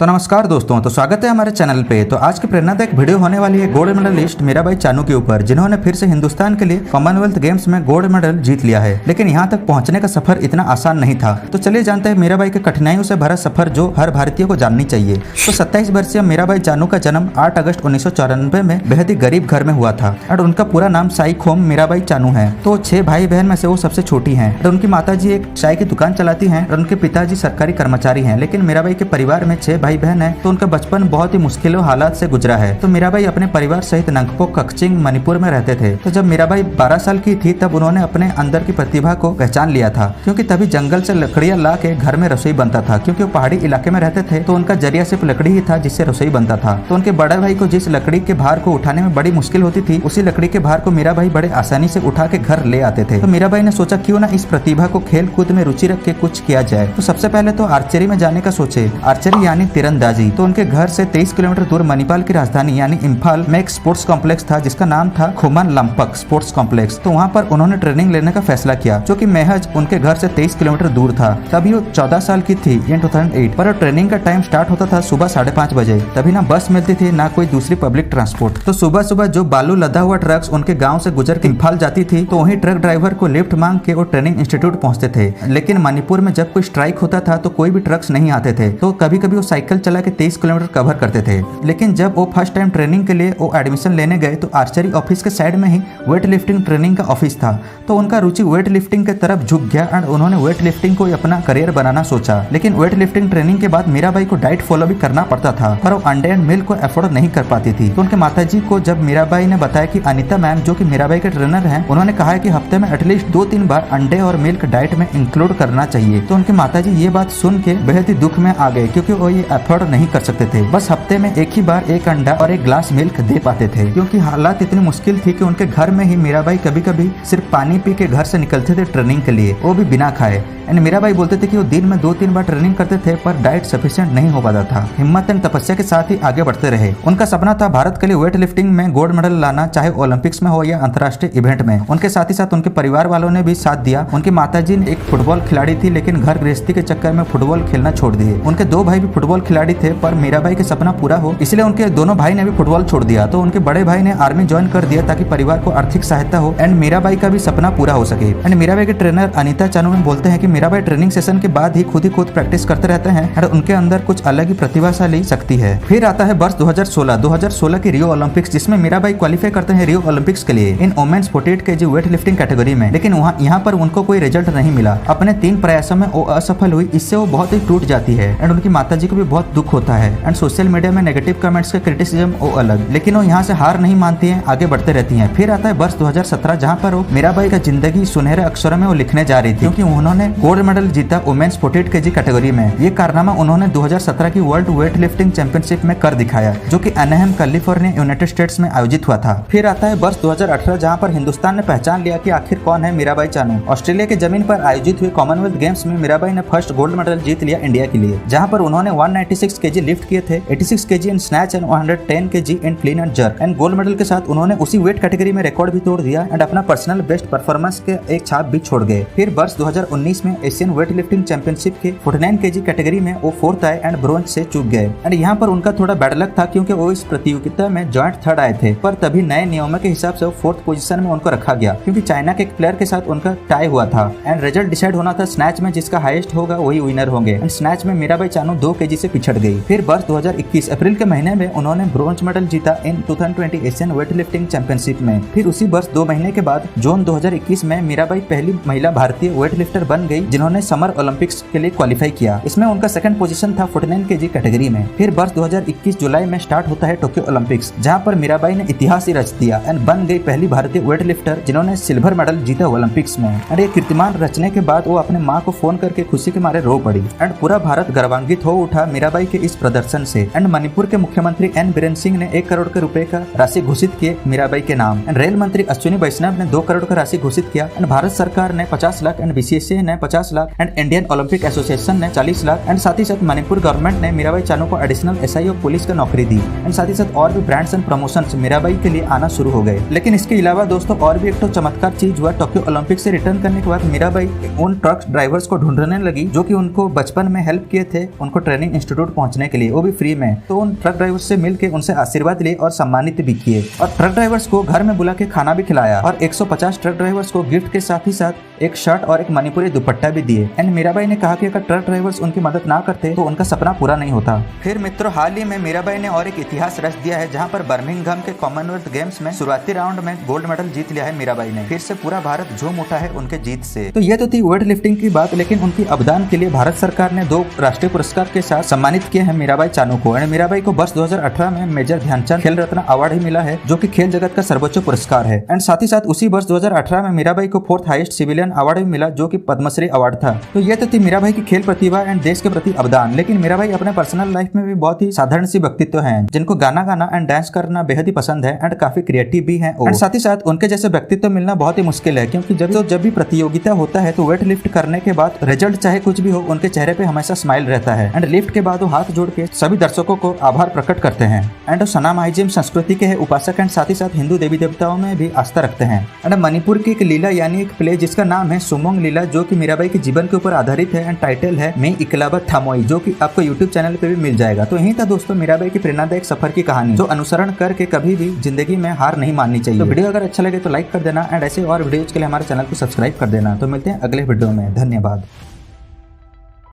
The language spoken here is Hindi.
तो नमस्कार दोस्तों, तो स्वागत है हमारे चैनल पे। तो आज की प्रेरणादायक वीडियो होने वाली है गोल्ड मेडलिस्ट मीराबाई चानू के ऊपर, जिन्होंने फिर से हिंदुस्तान के लिए कॉमनवेल्थ गेम्स में गोल्ड मेडल जीत लिया है। लेकिन यहाँ तक पहुँचने का सफर इतना आसान नहीं था। तो चलिए जानते हैं मीराबाई के कठिनाइयों से भरा सफर जो हर भारतीय को जाननी चाहिए। तो 27 वर्षीय मीराबाई चानू का जन्म 8 अगस्त 1994 में बेहद ही गरीब घर में हुआ था और उनका पूरा नाम साईखोम मीराबाई चानू है। तो 6 भाई बहन में से वो सबसे छोटी है और उनकी माताजी एक चाय की दुकान चलाती है और उनके पिताजी सरकारी कर्मचारी है। लेकिन मीराबाई के परिवार में 6 भाई बहन है, तो उनका बचपन बहुत ही मुश्किलों हालात से गुजरा है। तो मीराबाई अपने परिवार सहित नंगपो कक्चिंग मणिपुर में रहते थे। तो जब मीराबाई 12 साल की थी तब उन्होंने अपने अंदर की प्रतिभा को पहचान लिया था, क्योंकि तभी जंगल से लकड़ियां ला के घर में रसोई बनता था। क्योंकि वो पहाड़ी इलाके में रहते थे तो उनका जरिया सिर्फ लकड़ी ही था जिससे रसोई बनता था। तो उनके बड़े भाई को जिस लकड़ी के भार को उठाने में बड़ी मुश्किल होती थी, उसी लकड़ी के भार को मीराबाई बड़े आसानी से उठा के घर ले आते थे। तो मीराबाई ने सोचा क्यों ना इस प्रतिभा को खेल कूद में रुचि रख के कुछ किया जाए। तो सबसे पहले तो आर्चरी में जाने का सोचे। आर्चरी यानी तीरंदाजी। तो उनके घर से 23 किलोमीटर दूर मणिपाल की राजधानी यानी इम्फाल में एक स्पोर्ट्स कॉम्प्लेक्स था जिसका नाम था खुमान लंपक स्पोर्ट्स कॉम्प्लेक्स। तो वहाँ पर उन्होंने ट्रेनिंग लेने का फैसला किया, जो कि महज उनके घर से 23 किलोमीटर दूर था। तभी वो 14 साल की थी इन 2008। पर ट्रेनिंग का टाइम स्टार्ट होता था सुबह 5:30 बजे। तभी ना बस मिलती थी ना कोई दूसरी पब्लिक ट्रांसपोर्ट। तो सुबह सुबह जो बालू लदा हुआ ट्रक्स उनके गाँव से गुजर के इम्फाल जाती थी, तो वही ट्रक ड्राइवर को लिफ्ट मांग के वो ट्रेनिंग इंस्टीट्यूट पहुंचते थे। लेकिन मणिपुर में जब कोई स्ट्राइक होता था तो कोई भी ट्रक्स नहीं आते थे, तो कभी कभी वो साइकिल चला के 23 किलोमीटर कवर करते थे। लेकिन जब वो फर्स्ट टाइम ट्रेनिंग के लिए वो एडमिशन लेने गए तो आर्चरी ऑफिस के साइड में ही वेट लिफ्टिंग ट्रेनिंग का ऑफिस था। तो उनका रुचि वेट लिफ्टिंग की तरफ झुक गया और उन्होंने वेट लिफ्टिंग को अपना करियर बनाना सोचा। लेकिन वेट लिफ्टिंग ट्रेनिंग के बाद मीराबाई को डाइट फॉलो भी करना पड़ता था, पर वो अंडे एंड मिल्क को अफोर्ड नहीं कर पाती थी। तो उनके माताजी को जब मीराबाई ने बताया कि अनिता मैम, जो कि मीराबाई के ट्रेनर हैं, उन्होंने कहा है कि हफ्ते में एटलीस्ट 2-3 बार अंडे और मिल्क डाइट में इंक्लूड करना चाहिए। तो उनके माताजी ये बात सुन के बेहद ही दुख में आ गए, क्योंकि वो ये अफोर्ड नहीं कर सकते थे। बस हफ्ते में एक ही बार एक अंडा और एक ग्लास मिल्क दे पाते थे, क्योंकि हालात इतनी मुश्किल थी कि उनके घर में ही मीराबाई कभी कभी सिर्फ पानी पी के घर से निकलते थे ट्रेनिंग के लिए, वो भी बिना खाए। एंड मीराबाई बोलते थे कि वो दिन में 2-3 बार ट्रेनिंग करते थे, पर डाइट सफिशिएंट नहीं हो पाता था। हिम्मत एंड तपस्या के साथ ही आगे बढ़ते रहे। उनका सपना था भारत के लिए वेट लिफ्टिंग में गोल्ड मेडल लाना, चाहे ओलंपिक्स में हो या अंतर्राष्ट्रीय इवेंट में। उनके साथ ही साथ उनके परिवार वालों ने भी साथ दिया। उनकी माताजी एक फुटबॉल खिलाड़ी थी, लेकिन घर गृहस्थी के चक्कर में फुटबॉल खेलना छोड़ दिए। उनके 2 भाई भी फुटबॉल खिलाड़ी थे, पर मीराबाई के सपना पूरा हो इसलिए उनके दोनों भाई ने भी फुटबॉल छोड़ दिया। तो उनके बड़े भाई ने आर्मी ज्वाइन कर दिया ताकि परिवार को आर्थिक सहायता हो एंड मीराबाई का भी सपना पूरा हो सके। एंड मीराबाई के ट्रेनर अनिता चानू बोलते हैं कि मीराबाई ट्रेनिंग सेशन के बाद ही खुद प्रैक्टिस करते रहते हैं और उनके अंदर कुछ अलग ही प्रतिभाशाली शक्ति है। फिर आता है वर्ष 2016 की रियो ओलंपिक्स, जिसमें मीराबाई क्वालिफाई करते हैं रियो ओलंपिक्स के लिए in women's 48 kg weightlifting category में। लेकिन यहाँ पर उनको कोई रिजल्ट नहीं मिला। अपने 3 प्रयासों में वो असफल हुई। इससे वो बहुत ही टूट जाती है एंड उनकी माताजी को भी बहुत दुख होता है। एंड सोशल मीडिया में नेगेटिव कमेंट्स का क्रिटिसिज्म वो अलग, लेकिन वो यहाँ से हार नहीं मानती है, आगे बढ़ते रहती है। फिर आता है वर्ष 2017, जहाँ पर वो मीराबाई का जिंदगी सुनहरे अक्षरों में वो लिखने जा रही थी, क्योंकि उन्होंने गोल्ड मेडल जीता वुमेन्स 48 kg कैटेगरी में। ये कारनामा उन्होंने 2017 की वर्ल्ड वेट लिफ्टिंग चैंपियनशिप में कर दिखाया, जो कि एनाहेम कैलिफोर्निया यूनाइटेड स्टेट्स में आयोजित हुआ था। फिर आता है वर्ष 2018, जहाँ पर हिंदुस्तान ने पहचान लिया कि आखिर कौन है मीराबाई चानू। ऑस्ट्रेलिया की जमीन पर आयोजित हुए कॉमनवेल्थ गेम्स में मीराबाई ने फर्स्ट गोल्ड मेडल जीत लिया इंडिया के लिए, जहाँ पर उन्होंने 196 kg लिफ्ट किए थे, 86 kg in snatch and 110 kg in clean and jerk. And gold medal के साथ उन्होंने उसी वेट कैटेगरी में रिकॉर्ड भी तोड़ दिया एंड अपना पर्सनल बेस्ट परफॉर्मेंस के एक छाप भी छोड़ गए। फिर वर्ष 2019 में एशियन वेट लिफ्टिंग चैंपियनशिप के 49 kg कैटेगरी में वो 4th आए एंड ब्रोंज से चूक गए। एंड यहाँ पर उनका थोड़ा बैड लक था, क्योंकि वो इस प्रतियोगिता में जॉइंट 3rd आए थे, पर तभी नए नियमों के हिसाब से वो 4th पोजीशन में उनको रखा गया, क्योंकि चाइना के एक प्लेयर के साथ उनका टाई हुआ था। एंड रिजल्ट डिसाइड होना था स्नैच में, जिसका हाईएस्ट होगा वही विनर होंगे। एंड स्नैच में मीराबाई चानू 2 kg से पिछड़ गई। फिर वर्ष 2021 अप्रैल के महीने में उन्होंने ब्रोंज मेडल जीता इन 2020 एशियन वेट लिफ्टिंग चैंपियनशिप में। फिर उसी वर्ष 2 महीने के बाद जून 2021 में मीराबाई पहली महिला भारतीय वेट लिफ्टर बन गई, जिन्होंने समर ओलंपिक्स के लिए क्वालिफाई किया। इसमें उनका 2nd पोजीशन था 49 kg कैटेगरी में। फिर वर्ष 2021 जुलाई में स्टार्ट होता है टोक्यो ओलंपिक्स, जहां पर मीराबाई ने इतिहास ही रच दिया एंड बन गई पहली भारतीय वेट लिफ्टर जिन्होंने सिल्वर मेडल जीता ओलंपिक्स में। एंड ये कीर्तिमान रचने के बाद वो अपने माँ को फोन करके खुशी के मारे रो पड़ी एंड पूरा भारत गर्वान्वित हो उठा मीराबाई के इस प्रदर्शन से। एंड मणिपुर के मुख्यमंत्री एन बीरेन सिंह ने 1 करोड़ के रुपए का राशि घोषित किए मीराबाई के नाम। एंड रेल मंत्री अश्विनी वैष्णव ने 2 करोड़ का राशि घोषित किया। एंड भारत सरकार ने 50 लाख एंड बीसीसीआई ने 50 lakh and Indian Olympic association ने 40 लाख एंड साथ ही साथ मणिपुर गवर्नमेंट ने मीराबाई चानू को एडिशनल एसआई ऑफ पुलिस का नौकरी दी। एंड साथ ही साथ और भी ब्रांड्स एंड प्रमोशंस मीराबाई के लिए आना शुरू हो गए। लेकिन इसके अलावा दोस्तों और भी एक तो चमत्कार चीज हुआ। टोक्यो ओलंपिक से रिटर्न करने के बाद मीराबाई उन ट्रक ड्राइवर्स को ढूंढने लगी जो कि उनको बचपन में हेल्प किए थे, उनको ट्रेनिंग इंस्टीट्यूट पहुंचने के लिए, वो भी फ्री में। तो उन ट्रक ड्राइवर से मिलकर उनसे आशीर्वाद लिए और सम्मानित भी किए और ट्रक ड्राइवर्स को घर में बुला के खाना भी खिलाया और 150 ट्रक ड्राइवर्स को गिफ्ट के साथ ही साथ एक शर्ट और एक मणिपुरी दुपट्टा भी दिए। एंड मीराबाई ने कहा कि अगर ट्रक ड्राइवर्स उनकी मदद ना करते तो उनका सपना पूरा नहीं होता। फिर मित्रों, हाल ही में मीराबाई ने और एक इतिहास रच दिया है, जहां पर बर्मिंघम के कॉमनवेल्थ गेम्स में शुरुआती राउंड में गोल्ड मेडल जीत लिया है मीराबाई ने। फिर से पूरा भारत झूम उठा है उनके जीत से। तो ये तो थी वेट लिफ्टिंग की बात, लेकिन उनकी अवदान के लिए भारत सरकार ने 2 राष्ट्रीय पुरस्कार के साथ सम्मानित किए हैं मीराबाई चानू को। एंड मीराबाई को वर्ष 2018 में मेजर ध्यानचंद खेल रत्न अवार्ड ही मिला है, जो कि खेल जगत का सर्वोच्च पुरस्कार है। एंड साथ ही साथ उसी वर्ष 2018 में मीराबाई को 4th हाईएस्ट सिविलियन अवार्ड भी मिला, जो कि पद्मश्री अवार्ड था। तो ये तो थी मीराबाई की खेल प्रतिभा एंड देश के प्रति अवदान। लेकिन मीराबाई अपने पर्सनल लाइफ में भी बहुत ही साधारण सी व्यक्तित्व हैं, जिनको गाना गाना एंड डांस करना बेहद ही पसंद है एंड काफी क्रिएटिव भी हैं। और साथ ही साथ उनके जैसे व्यक्तित्व मिलना बहुत ही मुश्किल है, क्योंकि जब भी प्रतियोगिता होता है तो वेट लिफ्ट करने के बाद रिजल्ट चाहे कुछ भी हो, उनके चेहरे पे हमेशा स्माइल रहता है। एंड लिफ्ट के बाद वो हाथ जोड़ के सभी दर्शकों को आभार प्रकट करते हैं। एंड सना माईजिम संस्कृति के है उपासक एंड साथ ही साथ हिंदू देवी देवताओं में भी आस्था रखते हैं। एंड मणिपुर की एक लीला यानी एक प्ले जिसका नाम है सुमोंग लीला, जो कि मीराबाई के जीवन के ऊपर आधारित है एंड टाइटल है मैं इकलाबा थामोई, जो कि आपको यूट्यूब चैनल पे भी मिल जाएगा। तो यही था दोस्तों मीराबाई की प्रेरणादायक सफर की कहानी, जो अनुसरण करके कभी भी जिंदगी में हार नहीं माननी चाहिए। तो वीडियो अगर अच्छा लगे तो लाइक कर देना एंड ऐसे और वीडियोज के लिए हमारे चैनल को सब्सक्राइब कर देना। तो मिलते हैं अगले वीडियो में, धन्यवाद।